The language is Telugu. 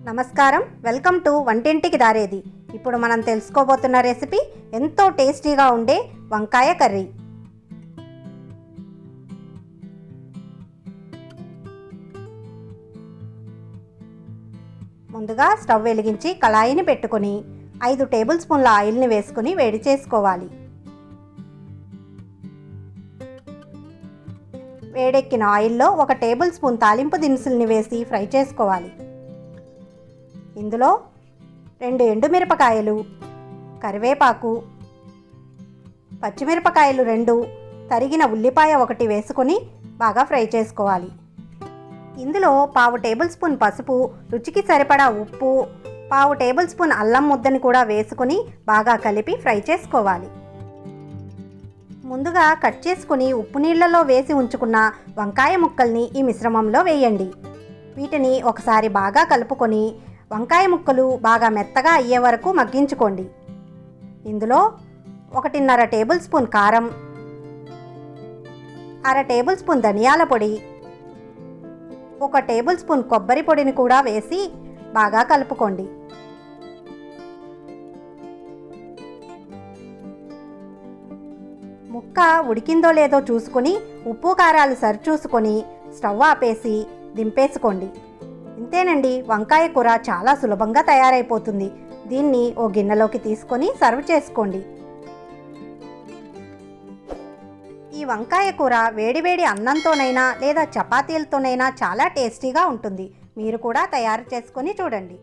నమస్కారం, వెల్కమ్ టు వంటింటికి దారేది. ఇప్పుడు మనం తెలుసుకోబోతున్న రెసిపీ ఎంతో టేస్టీగా ఉండే వంకాయ కర్రీ. ముందుగా స్టవ్ వెలిగించి కళాయిని పెట్టుకొని 5 టేబుల్ స్పూన్ల ఆయిల్ని వేసుకుని వేడి చేసుకోవాలి. వేడెక్కిన ఆయిల్లో 1 టేబుల్ స్పూన్ తాలింపు దినుసుల్ని వేసి ఫ్రై చేసుకోవాలి. ఇందులో 2 ఎండుమిరపకాయలు, కరివేపాకు, పచ్చిమిరపకాయలు 2, తరిగిన ఉల్లిపాయ 1 వేసుకొని బాగా ఫ్రై చేసుకోవాలి. ఇందులో 1/2 టేబుల్ స్పూన్ పసుపు, రుచికి సరిపడా ఉప్పు, 1/2 టేబుల్ స్పూన్ అల్లం ముద్దని కూడా వేసుకొని బాగా కలిపి ఫ్రై చేసుకోవాలి. ముందుగా కట్ చేసుకుని ఉప్పు నీళ్లలో వేసి ఉంచుకున్న వంకాయ ముక్కల్ని ఈ మిశ్రమంలో వేయండి. వీటిని ఒకసారి బాగా కలుపుకొని వంకాయ ముక్కలు బాగా మెత్తగా అయ్యే వరకు మగ్గించుకోండి. ఇందులో 1.5 టేబుల్ స్పూన్ కారం, 1/2 టేబుల్ స్పూన్ ధనియాల పొడి, 1 టేబుల్ స్పూన్ కొబ్బరి పొడిని కూడా వేసి బాగా కలుపుకోండి. ముక్క ఉడికిందో లేదో చూసుకొని ఉప్పు కారాలు సరిచూసుకొని స్టవ్ ఆపేసి దింపేసుకోండి. ఇంతేనండి, వంకాయ కూర చాలా సులభంగా తయారైపోతుంది. దీన్ని ఓ గిన్నెలోకి తీసుకొని సర్వ్ చేసుకోండి. ఈ వంకాయ కూర వేడివేడి అన్నంతోనైనా లేదా చపాతీలతోనైనా చాలా టేస్టీగా ఉంటుంది. మీరు కూడా తయారు చేసుకొని చూడండి.